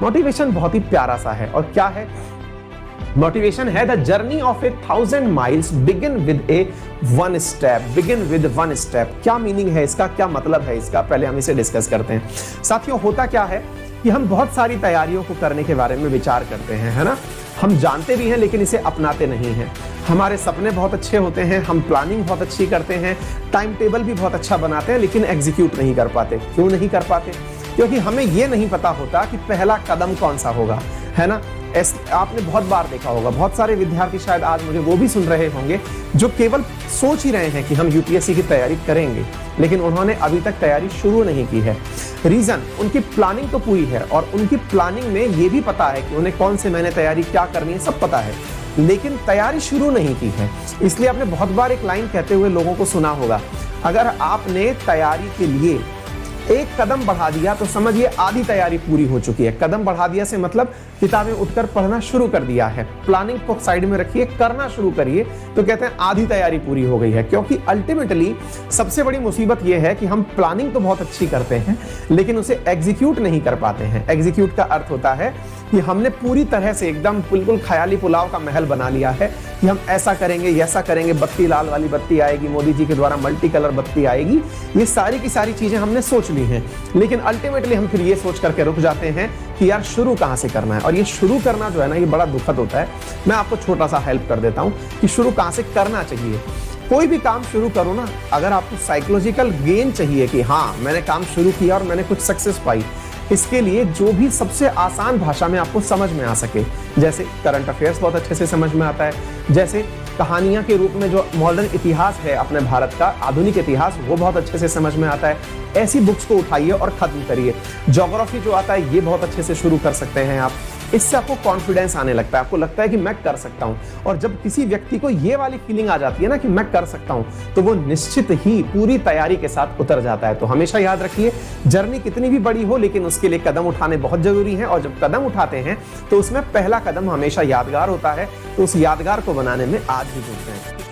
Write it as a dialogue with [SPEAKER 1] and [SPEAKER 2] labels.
[SPEAKER 1] Motivation बहुत ही प्यारा सा है। और क्या है मोटिवेशन? है the journey of 1000 miles begin with A one step. Begin with one step, क्या मीनिंग है इसका, क्या मतलब है इसका, पहले हम इसे डिस्कस करते हैं। साथियों, होता क्या है कि हम बहुत सारी तैयारियों को करने के बारे में विचार करते हैं, है ना। हम जानते भी हैं लेकिन इसे अपनाते नहीं हैं। हमारे सपने बहुत अच्छे होते हैं, हम प्लानिंग बहुत अच्छी करते हैं, टाइम टेबल भी बहुत अच्छा बनाते हैं, लेकिन एग्जीक्यूट नहीं कर पाते। क्यों नहीं कर पाते? क्योंकि हमें यह नहीं पता होता कि पहला कदम कौन सा होगा, है ना। आपने बहुत बार देखा होगा, बहुत सारे विद्यार्थी शायद आज मुझे वो भी सुन रहे होंगे जो केवल सोच ही रहे हैं कि हम यूपीएससी की तैयारी करेंगे, लेकिन उन्होंने अभी तक तैयारी शुरू नहीं की है। रीजन, उनकी प्लानिंग तो पूरी है और उनकी प्लानिंग में ये भी पता है कि उन्हें कौन से महीने तैयारी क्या करनी है, सब पता है, लेकिन तैयारी शुरू नहीं की है। इसलिए आपने बहुत बार एक लाइन कहते हुए लोगों को सुना होगा, अगर आपने तैयारी के लिए एक कदम बढ़ा दिया तो समझिए आधी तैयारी पूरी हो चुकी है। कदम बढ़ा दिया से मतलब किताबें उठकर पढ़ना शुरू कर दिया है, प्लानिंग को साइड में रखिए, करना शुरू करिए, तो कहते हैं आधी तैयारी पूरी हो गई है। क्योंकि अल्टीमेटली सबसे बड़ी मुसीबत यह है कि हम प्लानिंग तो बहुत अच्छी करते हैं लेकिन उसे एग्जीक्यूट नहीं कर पाते हैं। एग्जीक्यूट का अर्थ होता है कि हमने पूरी तरह से एकदम बिल्कुल ख्याली पुलाव का महल बना लिया है कि हम ऐसा करेंगे, ऐसा करेंगे, बत्ती लाल वाली बत्ती आएगी, मोदी जी के द्वारा मल्टी कलर बत्ती आएगी, ये सारी की सारी चीजें हमने सोच ली हैं, लेकिन अल्टीमेटली हम फिर ये सोच करके रुक जाते हैं कि यार शुरू कहां से करना है। और ये शुरू करना जो है ना, ये बड़ा दुखद होता है। मैं आपको छोटा सा हेल्प कर देता हूं कि शुरू कहां से करना चाहिए। कोई भी काम शुरू करो ना, अगर आपको साइकोलॉजिकल गेन चाहिए कि हाँ मैंने काम शुरू किया और मैंने कुछ सक्सेस पाई, इसके लिए जो भी सबसे आसान भाषा में आपको समझ में आ सके, जैसे करंट अफेयर्स बहुत अच्छे से समझ में आता है, जैसे कहानियां के रूप में जो मॉडर्न इतिहास है अपने भारत का, आधुनिक इतिहास, वो बहुत अच्छे से समझ में आता है, ऐसी बुक्स को उठाइए और खत्म करिए। ज्योग्राफी जो आता है ये बहुत अच्छे से शुरू कर सकते हैं आप। इससे आपको कॉन्फिडेंस आने लगता है, आपको लगता है कि मैं कर सकता हूं। और जब किसी व्यक्ति को ये वाली फीलिंग आ जाती है ना कि मैं कर सकता हूं, तो वो निश्चित ही पूरी तैयारी के साथ उतर जाता है। तो हमेशा याद रखिए, जर्नी कितनी भी बड़ी हो लेकिन उसके लिए कदम उठाने बहुत जरूरी है। और जब कदम उठाते हैं तो उसमें पहला कदम हमेशा यादगार होता है, तो उस यादगार को बनाने में आज भी जुटते हैं।